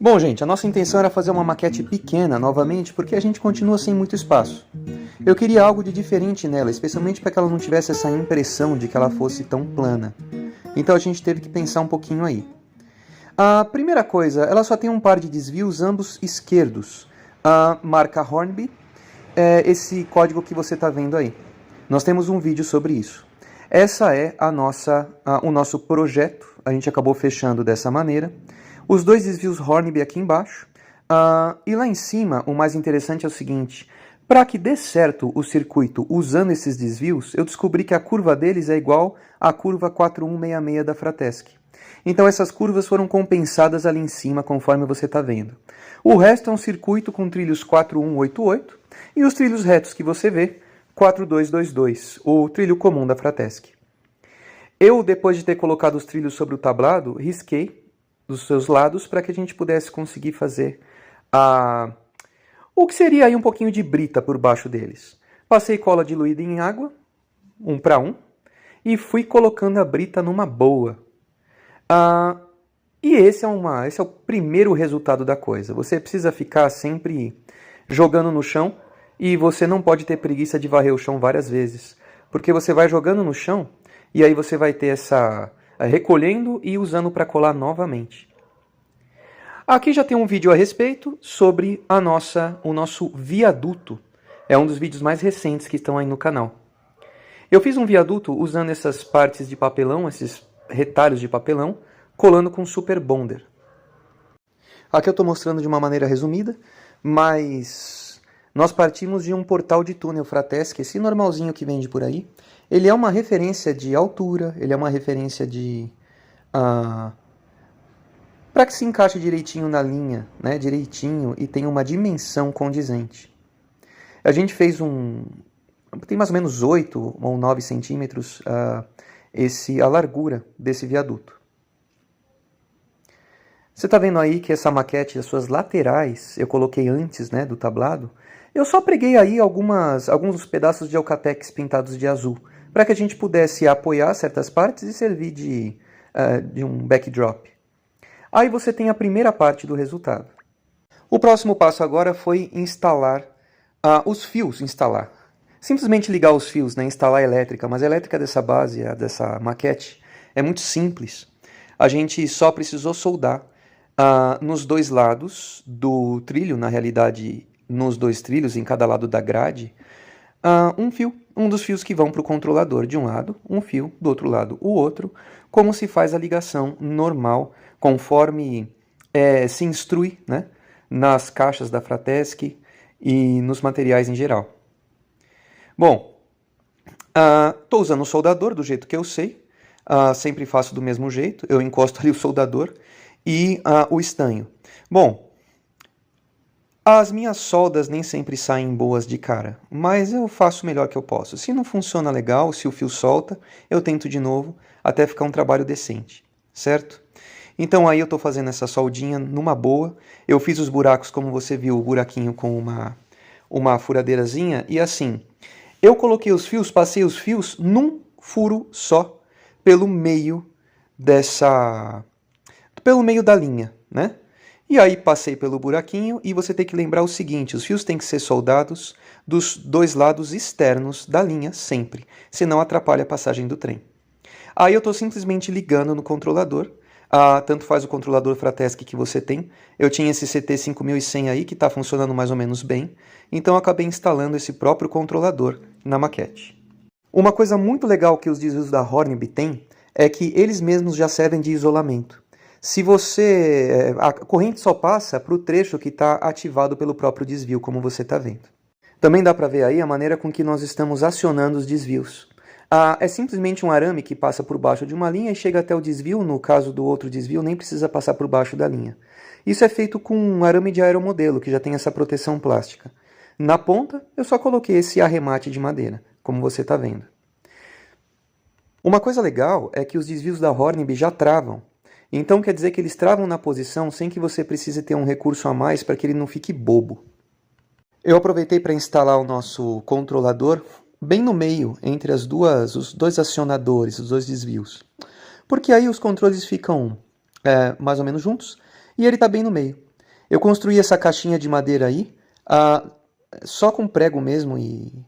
Bom, gente, a nossa intenção era fazer uma maquete pequena novamente, porque a gente continua sem muito espaço. Eu queria algo de diferente nela, especialmente para que ela não tivesse essa impressão de que ela fosse tão plana. Então a gente teve que pensar um pouquinho aí. A primeira coisa, ela só tem um par de desvios, ambos esquerdos. A marca Hornby é esse código que você está vendo aí. Nós temos um vídeo sobre isso. Essa é o nosso projeto, a gente acabou fechando dessa maneira. Os dois desvios Hornby aqui embaixo. E lá em cima, o mais interessante é o seguinte: para que dê certo o circuito usando esses desvios, eu descobri que a curva deles é igual à curva 4166 da Fratesc. Então essas curvas foram compensadas ali em cima, conforme você está vendo. O resto é um circuito com trilhos 4188 e os trilhos retos que você vê, 4222, o trilho comum da Fratesc. Eu, depois de ter colocado os trilhos sobre o tablado, risquei dos seus lados para que a gente pudesse conseguir fazer o que seria aí um pouquinho de brita por baixo deles. Passei cola diluída em água, 1 para 1, e fui colocando a brita numa boa. E esse é o primeiro resultado da coisa. Você precisa ficar sempre jogando no chão e você não pode ter preguiça de varrer o chão várias vezes, porque você vai jogando no chão e aí você vai ter recolhendo e usando para colar novamente. Aqui já tem um vídeo a respeito sobre o nosso viaduto. É um dos vídeos mais recentes que estão aí no canal. Eu fiz um viaduto usando essas partes de papelão, esses retalhos de papelão, colando com Super Bonder. Aqui eu estou mostrando de uma maneira resumida, mas nós partimos de um portal de túnel Fratesc, esse normalzinho que vende por aí. Ele é uma referência de altura, ele é uma referência de para que se encaixe direitinho na linha, né, direitinho, e tenha uma dimensão condizente. A gente fez tem mais ou menos 8 ou 9 centímetros a largura desse viaduto. Você está vendo aí que essa maquete, as suas laterais, eu coloquei antes, né, do tablado. Eu só preguei aí alguns pedaços de Alcatex pintados de azul, para que a gente pudesse apoiar certas partes e servir de um backdrop. Aí você tem a primeira parte do resultado. O próximo passo agora foi instalar os fios. Simplesmente ligar os fios, né, instalar a elétrica, mas a elétrica dessa base, dessa maquete, é muito simples. A gente só precisou soldar nos dois lados do trilho, na realidade nos dois trilhos, em cada lado da grade, um dos fios que vão para o controlador de um lado, um fio, do outro lado o outro, como se faz a ligação normal, conforme se instrui, né, nas caixas da Fratesc e nos materiais em geral. Bom, estou usando o soldador do jeito que eu sei, sempre faço do mesmo jeito, eu encosto ali o soldador e o estanho. Bom, as minhas soldas nem sempre saem boas de cara, mas eu faço o melhor que eu posso. Se não funciona legal, se o fio solta, eu tento de novo até ficar um trabalho decente, certo? Então aí eu estou fazendo essa soldinha numa boa. Eu fiz os buracos, como você viu, o buraquinho com uma furadeirazinha, e assim, eu coloquei os fios, passei os fios num furo só, pelo meio da linha, né? E aí passei pelo buraquinho, e você tem que lembrar o seguinte: os fios têm que ser soldados dos dois lados externos da linha sempre, senão atrapalha a passagem do trem. Aí eu estou simplesmente ligando no controlador, tanto faz o controlador Fratesc que você tem. Eu tinha esse CT5100 aí que está funcionando mais ou menos bem, então eu acabei instalando esse próprio controlador na maquete. Uma coisa muito legal que os desvios da Hornby têm é que eles mesmos já servem de isolamento. Se a corrente só passa para o trecho que está ativado pelo próprio desvio, como você está vendo. Também dá para ver aí a maneira com que nós estamos acionando os desvios. É simplesmente um arame que passa por baixo de uma linha e chega até o desvio. No caso do outro desvio, nem precisa passar por baixo da linha. Isso é feito com um arame de aeromodelo, que já tem essa proteção plástica. Na ponta, eu só coloquei esse arremate de madeira, como você está vendo. Uma coisa legal é que os desvios da Hornby já travam. Então quer dizer que eles travam na posição sem que você precise ter um recurso a mais para que ele não fique bobo. Eu aproveitei para instalar o nosso controlador bem no meio, entre os dois acionadores, os dois desvios. Porque aí os controles ficam mais ou menos juntos e ele está bem no meio. Eu construí essa caixinha de madeira aí, só com prego mesmo e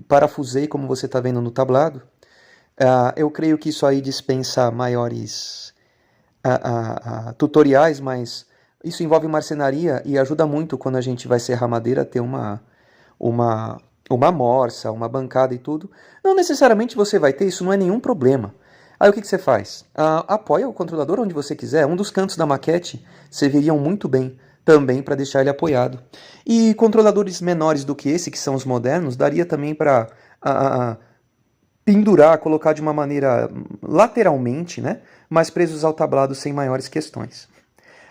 parafusei, como você está vendo no tablado. Eu creio que isso aí dispensa maiores tutoriais, mas isso envolve marcenaria e ajuda muito quando a gente vai serrar madeira a ter uma morsa, uma bancada e tudo. Não necessariamente você vai ter, isso não é nenhum problema. Aí o que você faz? Apoia o controlador onde você quiser. Um dos cantos da maquete serviriam muito bem também para deixar ele apoiado. E controladores menores do que esse, que são os modernos, daria também para pendurar, colocar de uma maneira lateralmente, né? Mas presos ao tablado sem maiores questões.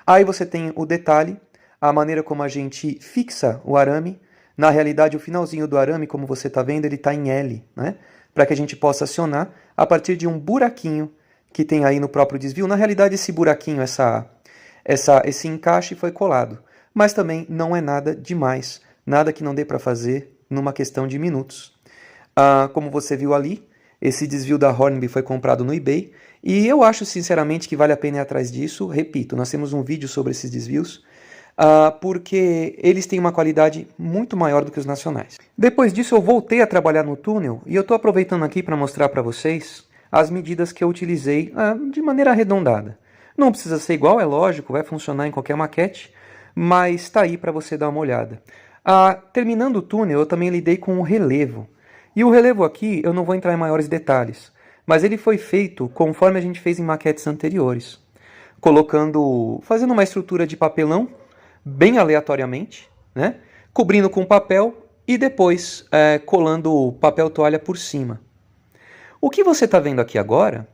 Aí você tem o detalhe, a maneira como a gente fixa o arame. Na realidade, o finalzinho do arame, como você está vendo, ele está em L, né? Para que a gente possa acionar a partir de um buraquinho que tem aí no próprio desvio. Na realidade, esse buraquinho, esse encaixe foi colado. Mas também não é nada demais, nada que não dê para fazer numa questão de minutos. Como você viu ali, esse desvio da Hornby foi comprado no eBay e eu acho sinceramente que vale a pena ir atrás disso. Repito, nós temos um vídeo sobre esses desvios, porque eles têm uma qualidade muito maior do que os nacionais. Depois disso eu voltei a trabalhar no túnel e eu estou aproveitando aqui para mostrar para vocês as medidas que eu utilizei de maneira arredondada. Não precisa ser igual, é lógico, vai funcionar em qualquer maquete, mas está aí para você dar uma olhada. Terminando o túnel, eu também lidei com o relevo. E o relevo aqui, eu não vou entrar em maiores detalhes, mas ele foi feito conforme a gente fez em maquetes anteriores, fazendo uma estrutura de papelão, bem aleatoriamente, né? Cobrindo com papel e depois colando papel toalha por cima. O que você está vendo aqui agora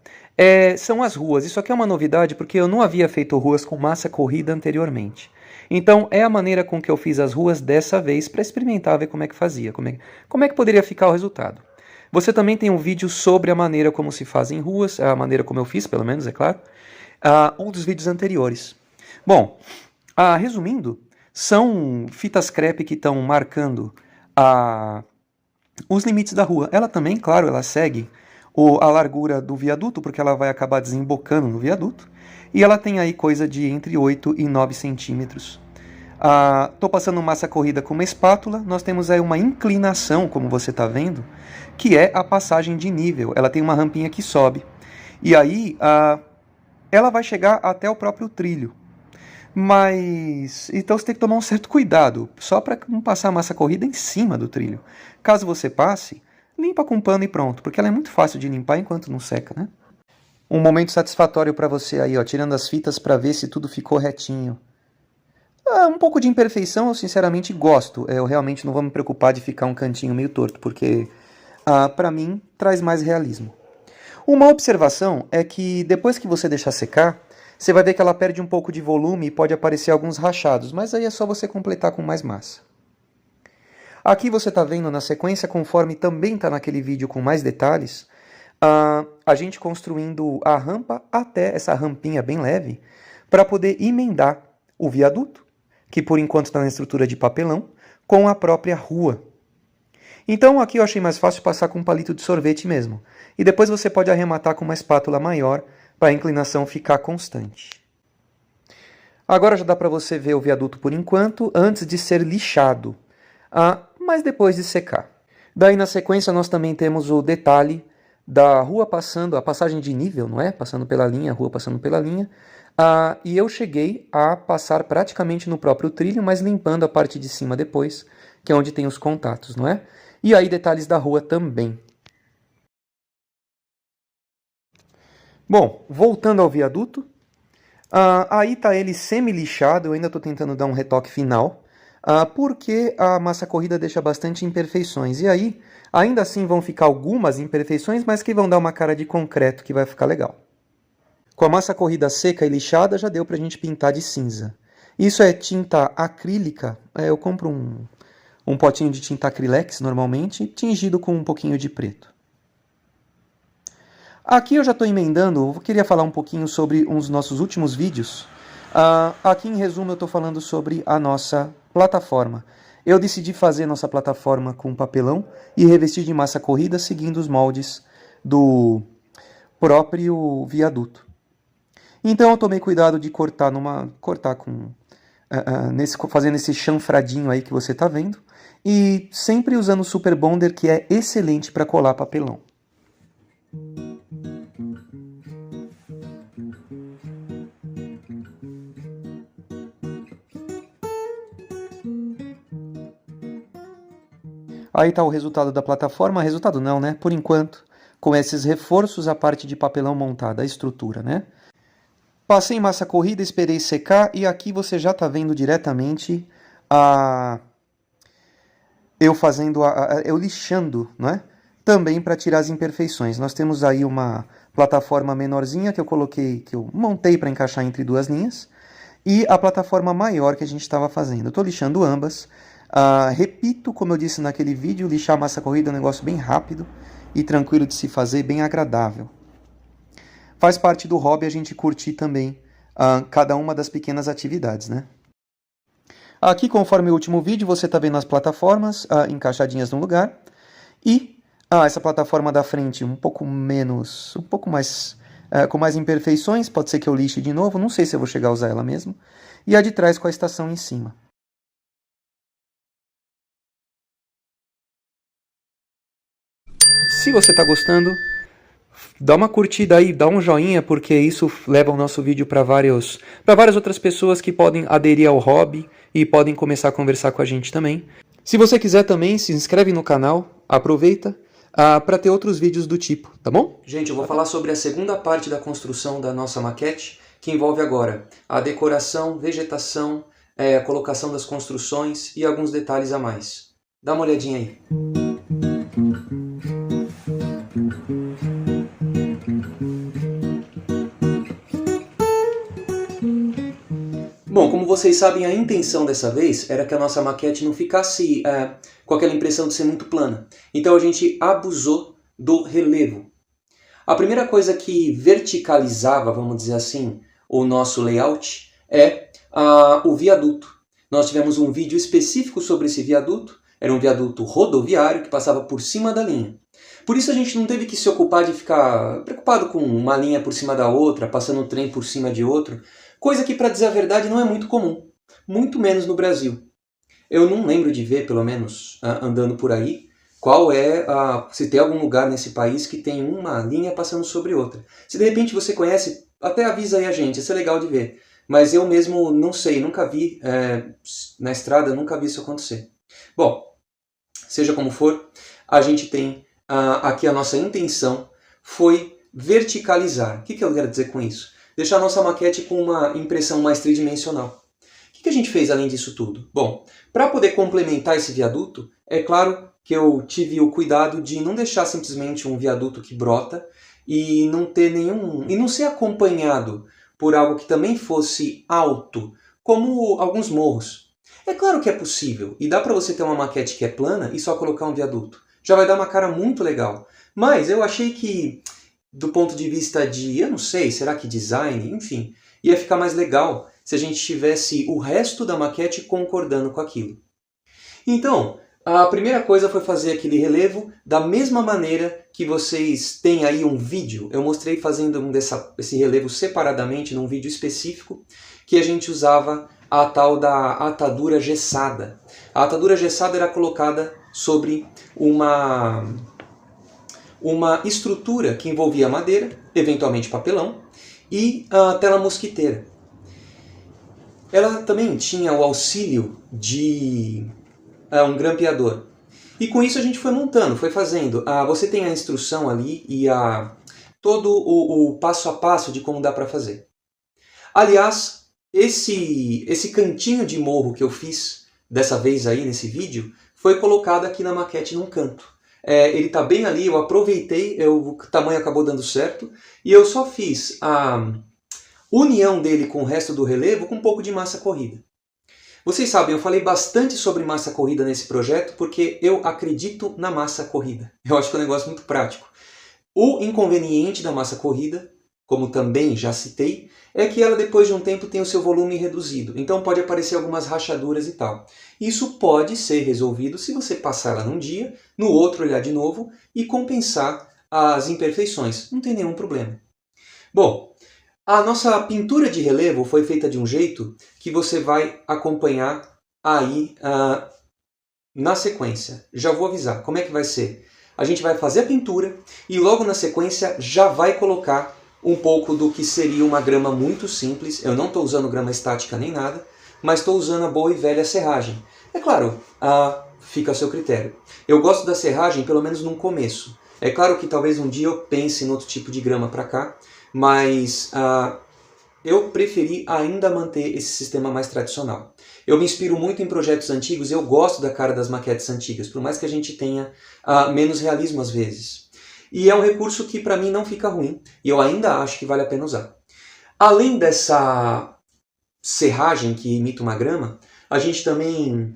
são as ruas. Isso aqui é uma novidade porque eu não havia feito ruas com massa corrida anteriormente. Então é a maneira com que eu fiz as ruas dessa vez para experimentar, ver como é que fazia, como é que poderia ficar o resultado. Você também tem um vídeo sobre a maneira como se fazem ruas, a maneira como eu fiz, pelo menos, é claro, um dos vídeos anteriores. Bom, resumindo, são fitas crepe que estão marcando os limites da rua. Ela também, claro, ela segue a largura do viaduto, porque ela vai acabar desembocando no viaduto. E ela tem aí coisa de entre 8 e 9 centímetros. Estou passando massa corrida com uma espátula. Nós temos aí uma inclinação, como você está vendo, que é a passagem de nível. Ela tem uma rampinha que sobe. E aí ela vai chegar até o próprio trilho. Mas então você tem que tomar um certo cuidado, só para não passar a massa corrida em cima do trilho. Caso você passe, limpa com pano e pronto, porque ela é muito fácil de limpar enquanto não seca, né? Um momento satisfatório para você aí, ó, tirando as fitas para ver se tudo ficou retinho. Um pouco de imperfeição eu sinceramente gosto. Eu realmente não vou me preocupar de ficar um cantinho meio torto, porque para mim traz mais realismo. Uma observação é que depois que você deixar secar, você vai ver que ela perde um pouco de volume e pode aparecer alguns rachados, mas aí é só você completar com mais massa. Aqui você está vendo na sequência, conforme também está naquele vídeo com mais detalhes, a gente construindo a rampa até essa rampinha bem leve para poder emendar o viaduto, que por enquanto está na estrutura de papelão, com a própria rua. Então aqui eu achei mais fácil passar com um palito de sorvete mesmo. E depois você pode arrematar com uma espátula maior para a inclinação ficar constante. Agora já dá para você ver o viaduto por enquanto, antes de ser lixado, mas depois de secar. Daí na sequência nós também temos o detalhe da rua passando, a passagem de nível, não é? Passando pela linha, a rua passando pela linha. E eu cheguei a passar praticamente no próprio trilho, mas limpando a parte de cima depois, que é onde tem os contatos, não é? E aí detalhes da rua também. Bom, voltando ao viaduto, aí está ele semi-lixado, eu ainda estou tentando dar um retoque final, porque a massa corrida deixa bastante imperfeições. E aí, ainda assim vão ficar algumas imperfeições, mas que vão dar uma cara de concreto que vai ficar legal. Com a massa corrida seca e lixada, já deu para a gente pintar de cinza. Isso é tinta acrílica, eu compro um potinho de tinta acrylex normalmente, tingido com um pouquinho de preto. Aqui eu já estou emendando, eu queria falar um pouquinho sobre uns dos nossos últimos vídeos. Aqui em resumo eu estou falando sobre a nossa plataforma. Eu decidi fazer nossa plataforma com papelão e revestir de massa corrida seguindo os moldes do próprio viaduto. Então eu tomei cuidado de cortar com fazendo esse chanfradinho aí que você está vendo. E sempre usando o Super Bonder, que é excelente para colar papelão. Aí está o resultado da plataforma. Resultado não, né? Por enquanto, com esses reforços, a parte de papelão montada, a estrutura, né? Passei em massa corrida, esperei secar e aqui você já está vendo diretamente eu lixando, né? Também para tirar as imperfeições. Nós temos aí uma plataforma menorzinha que eu montei para encaixar entre duas linhas, e a plataforma maior que a gente estava fazendo. Eu estou lixando ambas. Repito, como eu disse naquele vídeo, lixar a massa corrida é um negócio bem rápido e tranquilo de se fazer, bem agradável. Faz parte do hobby a gente curtir também cada uma das pequenas atividades, né? Aqui, conforme o último vídeo, você está vendo as plataformas encaixadinhas no lugar. E essa plataforma da frente um pouco mais, com mais imperfeições, pode ser que eu lixe de novo, não sei se eu vou chegar a usar ela mesmo. E a de trás com a estação em cima. Se você está gostando, dá uma curtida aí, dá um joinha, porque isso leva o nosso vídeo para várias outras pessoas que podem aderir ao hobby e podem começar a conversar com a gente também. Se você quiser também, se inscreve no canal, aproveita para ter outros vídeos do tipo, tá bom? Gente, eu vou falar sobre a segunda parte da construção da nossa maquete, que envolve agora a decoração, vegetação, a colocação das construções e alguns detalhes a mais. Dá uma olhadinha aí. Bom, como vocês sabem, a intenção dessa vez era que a nossa maquete não ficasse com aquela impressão de ser muito plana. Então a gente abusou do relevo. A primeira coisa que verticalizava, vamos dizer assim, o nosso layout é o viaduto. Nós tivemos um vídeo específico sobre esse viaduto. Era um viaduto rodoviário que passava por cima da linha. Por isso a gente não teve que se ocupar de ficar preocupado com uma linha por cima da outra, passando um trem por cima de outro. Coisa que, para dizer a verdade, não é muito comum. Muito menos no Brasil. Eu não lembro de ver, pelo menos, andando por aí, se tem algum lugar nesse país que tem uma linha passando sobre outra. Se de repente você conhece, até avisa aí a gente, isso é legal de ver. Mas eu mesmo não sei, nunca vi, na estrada, nunca vi isso acontecer. Bom, seja como for, a gente tem aqui a nossa intenção foi verticalizar. O que eu quero dizer com isso? Deixar a nossa maquete com uma impressão mais tridimensional. O que a gente fez além disso tudo? Bom, para poder complementar esse viaduto, é claro que eu tive o cuidado de não deixar simplesmente um viaduto que brota e não ser acompanhado por algo que também fosse alto, como alguns morros. É claro que é possível, e dá para você ter uma maquete que é plana e só colocar um viaduto. Já vai dar uma cara muito legal. Mas eu achei que, do ponto de vista de, eu não sei, será que design? Enfim, ia ficar mais legal se a gente tivesse o resto da maquete concordando com aquilo. Então, a primeira coisa foi fazer aquele relevo da mesma maneira que vocês têm aí um vídeo. Eu mostrei fazendo esse relevo separadamente num vídeo específico que a gente usava a tal da atadura gessada. A atadura gessada era colocada sobre uma estrutura que envolvia madeira, eventualmente papelão, e a tela mosquiteira. Ela também tinha o auxílio de um grampeador. E com isso a gente foi montando, foi fazendo. Você tem a instrução ali e todo o passo a passo de como dá para fazer. Aliás, esse cantinho de morro que eu fiz dessa vez aí nesse vídeo foi colocado aqui na maquete num canto. Ele está bem ali, eu aproveitei, o tamanho acabou dando certo, e eu só fiz a união dele com o resto do relevo com um pouco de massa corrida. Vocês sabem, eu falei bastante sobre massa corrida nesse projeto porque eu acredito na massa corrida. Eu acho que é um negócio muito prático. O inconveniente da massa corrida, como também já citei, é que ela depois de um tempo tem o seu volume reduzido. Então pode aparecer algumas rachaduras e tal. Isso pode ser resolvido se você passar ela num dia, no outro olhar de novo e compensar as imperfeições. Não tem nenhum problema. Bom, A nossa pintura de relevo foi feita de um jeito que você vai acompanhar aí na sequência. Já vou avisar como é que vai ser. A gente vai fazer a pintura e logo na sequência já vai colocar um pouco do que seria uma grama muito simples. Eu não estou usando grama estática nem nada, mas estou usando a boa e velha serragem. É claro, fica a seu critério. Eu gosto da serragem pelo menos no começo. É claro que talvez um dia eu pense em outro tipo de grama para cá, mas eu preferi ainda manter esse sistema mais tradicional. Eu me inspiro muito em projetos antigos e eu gosto da cara das maquetes antigas, por mais que a gente tenha menos realismo às vezes. E é um recurso que para mim não fica ruim, e eu ainda acho que vale a pena usar. Além dessa serragem que imita uma grama, a gente também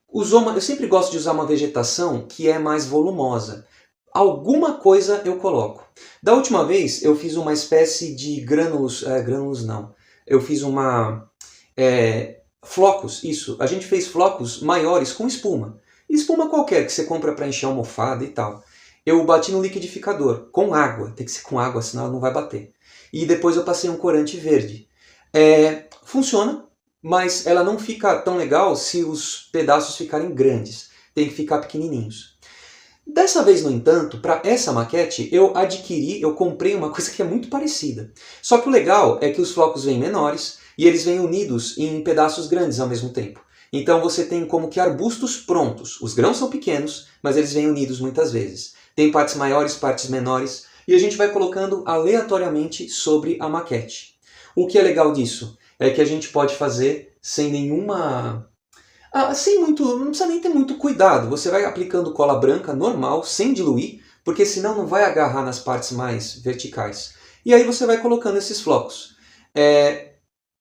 usou eu sempre gosto de usar uma vegetação que é mais volumosa. Alguma coisa eu coloco. Da última vez eu fiz uma espécie de grânulos, grânulos não, eu fiz flocos, isso. A gente fez flocos maiores com espuma. Espuma qualquer que você compra para encher almofada e tal. Eu bati no liquidificador, com água. Tem que ser com água, senão ela não vai bater. E depois eu passei um corante verde. Funciona, mas ela não fica tão legal se os pedaços ficarem grandes. Tem que ficar pequenininhos. Dessa vez, no entanto, para essa maquete, eu comprei uma coisa que é muito parecida. Só que o legal é que os flocos vêm menores e eles vêm unidos em pedaços grandes ao mesmo tempo. Então você tem como que arbustos prontos. Os grãos são pequenos, mas eles vêm unidos muitas vezes. Tem partes maiores, partes menores, e a gente vai colocando aleatoriamente sobre a maquete. O que é legal disso é que a gente pode fazer sem nenhuma... não precisa nem ter muito cuidado. Você vai aplicando cola branca normal, sem diluir, porque senão não vai agarrar nas partes mais verticais. E aí você vai colocando esses flocos.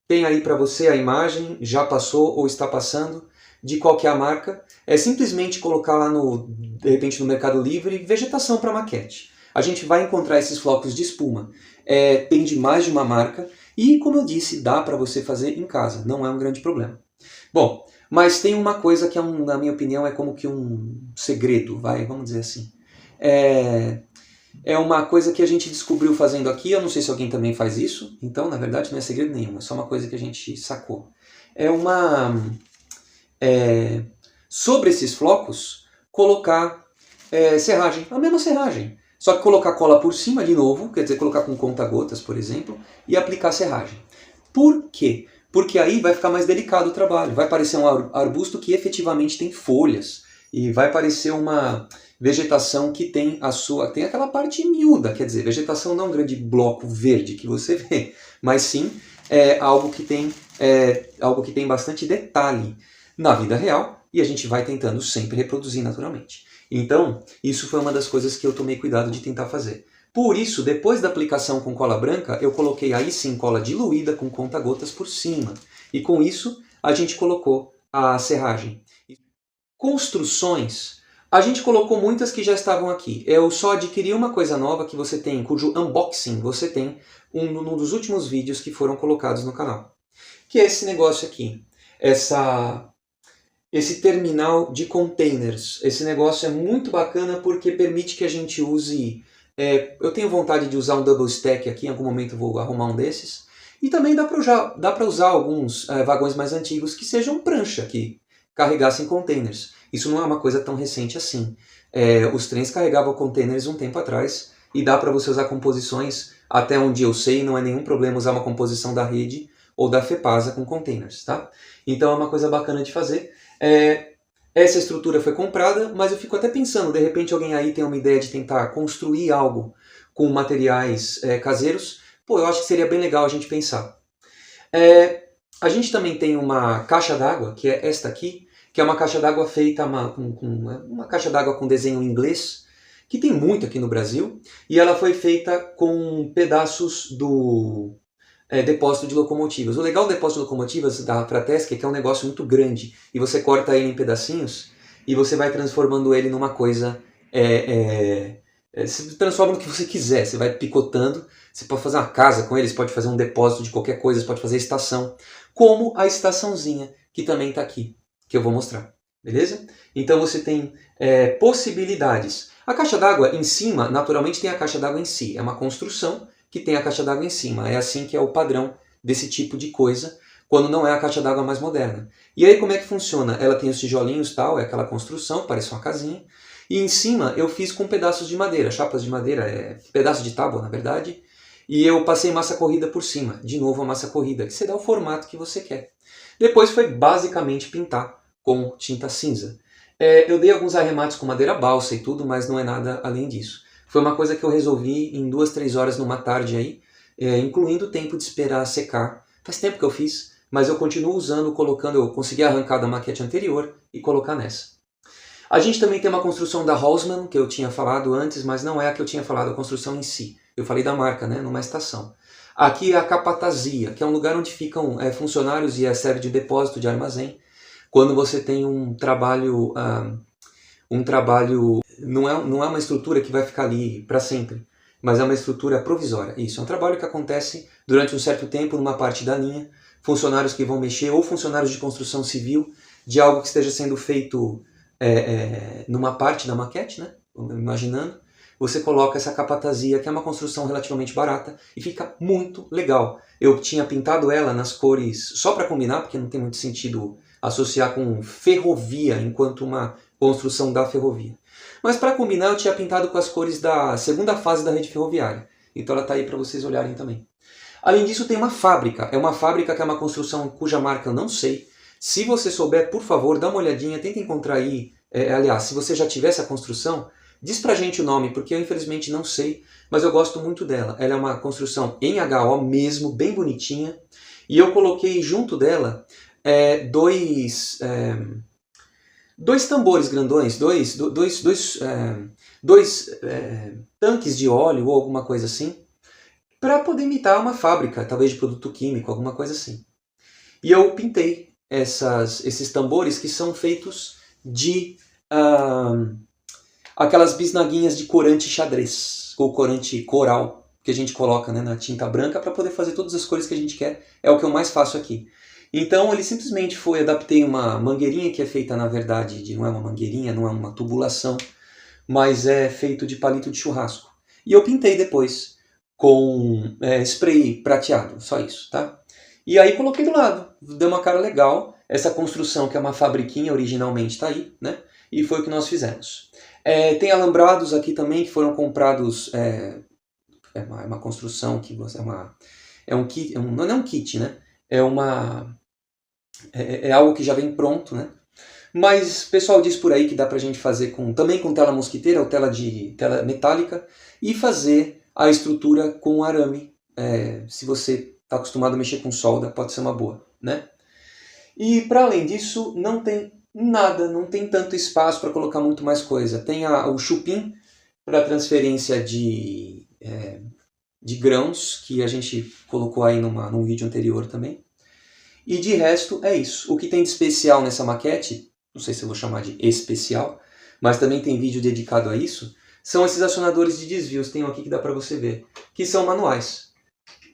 Tem aí para você a imagem, já passou ou está passando, de qual que é a marca. É simplesmente colocar lá de repente no Mercado Livre, vegetação para maquete. A gente vai encontrar esses flocos de espuma. Tem de mais de uma marca e, como eu disse, dá para você fazer em casa, não é um grande problema. Bom, mas tem uma coisa que, na minha opinião, é como que um segredo, vamos dizer assim. É uma coisa que a gente descobriu fazendo aqui, eu não sei se alguém também faz isso, então, na verdade, não é segredo nenhum, é só uma coisa que a gente sacou. Sobre esses flocos, colocar serragem, a mesma serragem. Só que colocar cola por cima de novo, quer dizer, colocar com conta-gotas, por exemplo, e aplicar serragem. Por quê? Porque aí vai ficar mais delicado o trabalho. Vai parecer um arbusto que efetivamente tem folhas. E vai parecer uma vegetação que tem tem aquela parte miúda. Quer dizer, vegetação não é um grande bloco verde que você vê, mas sim algo que tem bastante detalhe na vida real. E a gente vai tentando sempre reproduzir naturalmente. Então, isso foi uma das coisas que eu tomei cuidado de tentar fazer. Por isso, depois da aplicação com cola branca, eu coloquei aí sim cola diluída com conta-gotas por cima. E com isso, a gente colocou a serragem. Construções, a gente colocou muitas que já estavam aqui. Eu só adquiri uma coisa nova que você tem, cujo unboxing você tem num dos últimos vídeos que foram colocados no canal. Que é esse negócio aqui. Esse terminal de containers. Esse negócio é muito bacana porque permite que a gente use... eu tenho vontade de usar um double stack aqui, em algum momento eu vou arrumar um desses. E também dá para usar alguns vagões mais antigos que sejam prancha, que carregassem containers. Isso não é uma coisa tão recente assim. Os trens carregavam containers um tempo atrás e dá para você usar composições, até onde eu sei, não é nenhum problema usar uma composição da rede ou da FEPASA com containers, tá? Então é uma coisa bacana de fazer. Essa estrutura foi comprada, mas eu fico até pensando, de repente alguém aí tem uma ideia de tentar construir algo com materiais caseiros. Pô, eu acho que seria bem legal a gente pensar. A gente também tem uma caixa d'água, que é esta aqui, que é uma caixa d'água feita uma caixa d'água com desenho em inglês, que tem muito aqui no Brasil, e ela foi feita com pedaços do depósito de locomotivas. O legal do depósito de locomotivas da Fratesc é que é um negócio muito grande, e você corta ele em pedacinhos, e você vai transformando ele numa coisa... você transforma no que você quiser, você vai picotando, você pode fazer uma casa com ele, você pode fazer um depósito de qualquer coisa, você pode fazer estação, como a estaçãozinha, que também está aqui, que eu vou mostrar, beleza? Então você tem possibilidades. A caixa d'água em cima, naturalmente tem a caixa d'água em si, é uma construção que tem a caixa d'água em cima. É assim que é o padrão desse tipo de coisa, quando não é a caixa d'água mais moderna. E aí como é que funciona? Ela tem os tijolinhos e tal, é aquela construção, parece uma casinha. E em cima eu fiz com pedaços de madeira, chapas de madeira, pedaços de tábua na verdade. E eu passei massa corrida por cima, de novo a massa corrida, que você dá o formato que você quer. Depois foi basicamente pintar com tinta cinza. Eu dei alguns arremates com madeira balsa e tudo, mas não é nada além disso. Foi uma coisa que eu resolvi em 2, 3 horas numa tarde aí, incluindo o tempo de esperar secar. Faz tempo que eu fiz, mas eu continuo usando, colocando, eu consegui arrancar da maquete anterior e colocar nessa. A gente também tem uma construção da Haussmann, que eu tinha falado antes, mas não é a que eu tinha falado, a construção em si. Eu falei da marca, né, numa estação. Aqui é a capatazia, que é um lugar onde ficam funcionários e serve de depósito de armazém. Quando você tem um trabalho, não é uma estrutura que vai ficar ali para sempre, mas é uma estrutura provisória. Isso, é um trabalho que acontece durante um certo tempo numa parte da linha, funcionários que vão mexer, ou funcionários de construção civil, de algo que esteja sendo feito numa parte da maquete, né? Imaginando, você coloca essa capatazia, que é uma construção relativamente barata, e fica muito legal. Eu tinha pintado ela nas cores, só para combinar, porque não tem muito sentido associar com ferrovia, enquanto uma construção da ferrovia. Mas para combinar, eu tinha pintado com as cores da segunda fase da rede ferroviária. Então ela está aí para vocês olharem também. Além disso, tem uma fábrica. É uma fábrica que é uma construção cuja marca eu não sei. Se você souber, por favor, dá uma olhadinha, tenta encontrar aí. Aliás, se você já tiver essa construção, diz pra gente o nome, porque eu infelizmente não sei, mas eu gosto muito dela. Ela é uma construção em HO mesmo, bem bonitinha. E eu coloquei junto dela dois tambores grandões, dois tanques de óleo ou alguma coisa assim, para poder imitar uma fábrica, talvez de produto químico, alguma coisa assim. E eu pintei esses tambores que são feitos de aquelas bisnaguinhas de corante xadrez, ou corante coral, que a gente coloca, né, na tinta branca para poder fazer todas as cores que a gente quer. É o que eu mais faço aqui. Então ele simplesmente adaptei uma mangueirinha que é feita, na verdade, não é uma mangueirinha, não é uma tubulação, mas é feito de palito de churrasco. E eu pintei depois com spray prateado, só isso, tá? E aí coloquei do lado, deu uma cara legal. Essa construção, que é uma fabriquinha, originalmente está aí, né? E foi o que nós fizemos. Tem alambrados aqui também que foram comprados. É uma construção que você. É um kit, não é um kit, né? É algo que já vem pronto, né? Mas o pessoal diz por aí que dá pra gente fazer também com tela mosquiteira ou tela metálica e fazer a estrutura com arame. Se você está acostumado a mexer com solda, pode ser uma boa, né? E para além disso, não tem nada, não tem tanto espaço para colocar muito mais coisa. Tem o chupim para transferência de grãos, que a gente colocou aí num vídeo anterior também. E de resto é isso. O que tem de especial nessa maquete, não sei se eu vou chamar de especial, mas também tem vídeo dedicado a isso, são esses acionadores de desvios, tem um aqui que dá para você ver, que são manuais.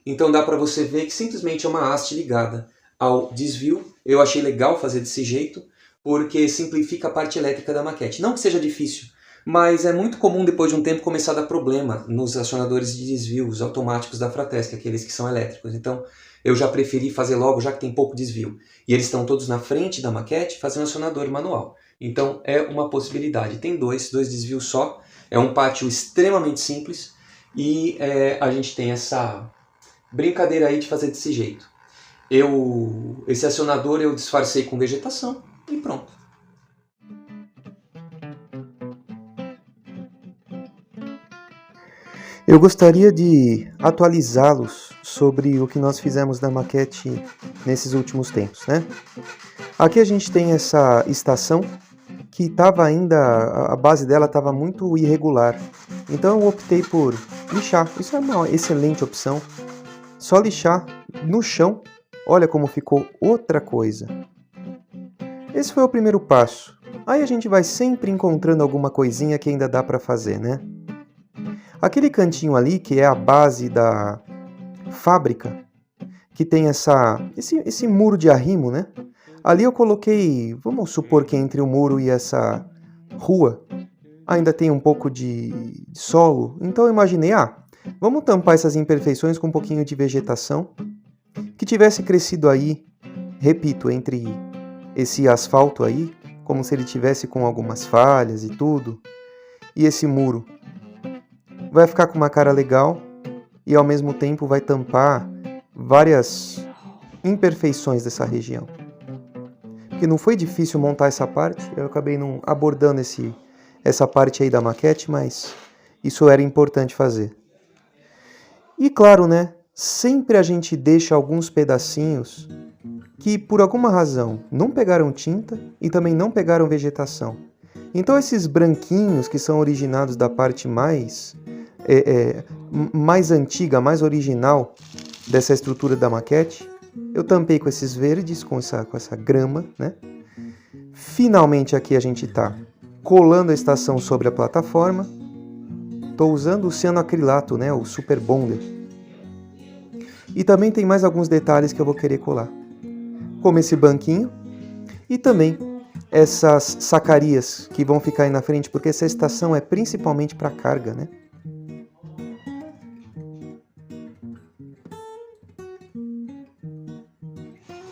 Então dá para você ver que simplesmente é uma haste ligada ao desvio. Eu achei legal fazer desse jeito, porque simplifica a parte elétrica da maquete. Não que seja difícil, mas é muito comum depois de um tempo começar a dar problema nos acionadores de desvios automáticos da Fratesc, aqueles que são elétricos. Então eu já preferi fazer logo, já que tem pouco desvio. E eles estão todos na frente da maquete, fazer um acionador manual. Então é uma possibilidade. Tem dois desvios só. É um pátio extremamente simples e a gente tem essa brincadeira aí de fazer desse jeito. Esse acionador eu disfarcei com vegetação e pronto. Eu gostaria de atualizá-los sobre o que nós fizemos na maquete nesses últimos tempos, né? Aqui a gente tem essa estação que estava ainda, a base dela estava muito irregular. Então eu optei por lixar. Isso é uma excelente opção. Só lixar no chão. Olha como ficou outra coisa. Esse foi o primeiro passo. Aí a gente vai sempre encontrando alguma coisinha que ainda dá para fazer, né? Aquele cantinho ali, que é a base da fábrica, que tem esse muro de arrimo, né? Ali eu coloquei, vamos supor que entre o muro e essa rua ainda tem um pouco de solo. Então eu imaginei, Vamos tampar essas imperfeições com um pouquinho de vegetação que tivesse crescido aí, repito, entre esse asfalto aí, como se ele tivesse com algumas falhas e tudo, e esse muro. Vai ficar com uma cara legal e ao mesmo tempo vai tampar várias imperfeições dessa região. Porque não foi difícil montar essa parte, eu acabei não abordando essa parte aí da maquete, mas isso era importante fazer. E claro, né, sempre a gente deixa alguns pedacinhos que por alguma razão não pegaram tinta e também não pegaram vegetação. Então esses branquinhos que são originados da parte mais antiga, mais original dessa estrutura da maquete, eu tampei com esses verdes, com essa grama, né? Finalmente aqui a gente está colando a estação sobre a plataforma. Estou usando o cianoacrilato, né? O Super Bonder. E também tem mais alguns detalhes que eu vou querer colar. Como esse banquinho e também essas sacarias que vão ficar aí na frente, porque essa estação é principalmente para carga, né?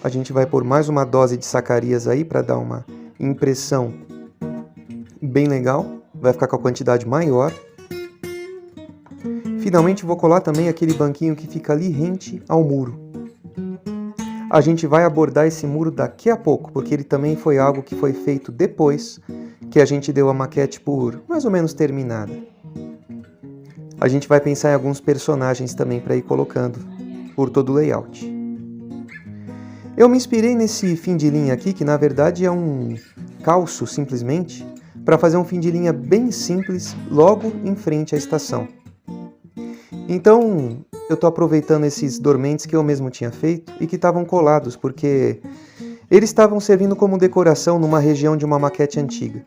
A gente vai pôr mais uma dose de sacarias aí para dar uma impressão bem legal. Vai ficar com a quantidade maior. Finalmente vou colar também aquele banquinho que fica ali rente ao muro. A gente vai abordar esse muro daqui a pouco, porque ele também foi algo que foi feito depois que a gente deu a maquete por mais ou menos terminada. A gente vai pensar em alguns personagens também para ir colocando por todo o layout. Eu me inspirei nesse fim de linha aqui, que na verdade é um calço simplesmente, para fazer um fim de linha bem simples logo em frente à estação. Então eu estou aproveitando esses dormentes que eu mesmo tinha feito e que estavam colados, porque eles estavam servindo como decoração numa região de uma maquete antiga.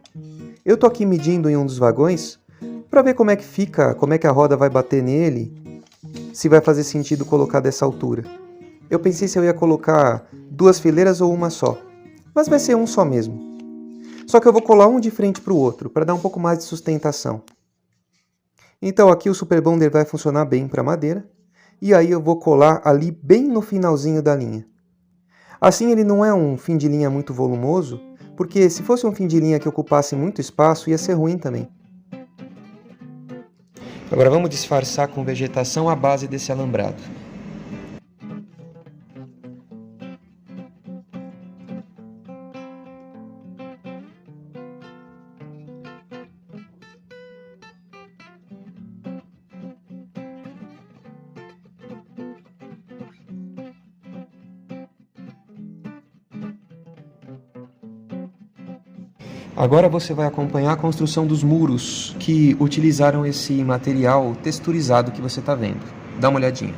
Eu estou aqui medindo em um dos vagões para ver como é que fica, como é que a roda vai bater nele, se vai fazer sentido colocar dessa altura. Eu pensei se eu ia colocar 2 fileiras ou uma só, mas vai ser um só mesmo. Só que eu vou colar um de frente para o outro, para dar um pouco mais de sustentação. Então aqui o Super Bonder vai funcionar bem para madeira, e aí eu vou colar ali bem no finalzinho da linha. Assim ele não é um fim de linha muito volumoso, porque se fosse um fim de linha que ocupasse muito espaço, ia ser ruim também. Agora vamos disfarçar com vegetação a base desse alambrado. Agora você vai acompanhar a construção dos muros que utilizaram esse material texturizado que você está vendo. Dá uma olhadinha.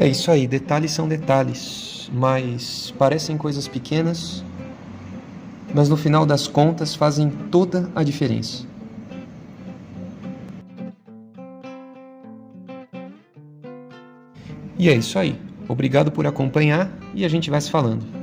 É isso aí, detalhes são detalhes, mas parecem coisas pequenas, mas no final das contas fazem toda a diferença. E é isso aí. Obrigado por acompanhar e a gente vai se falando.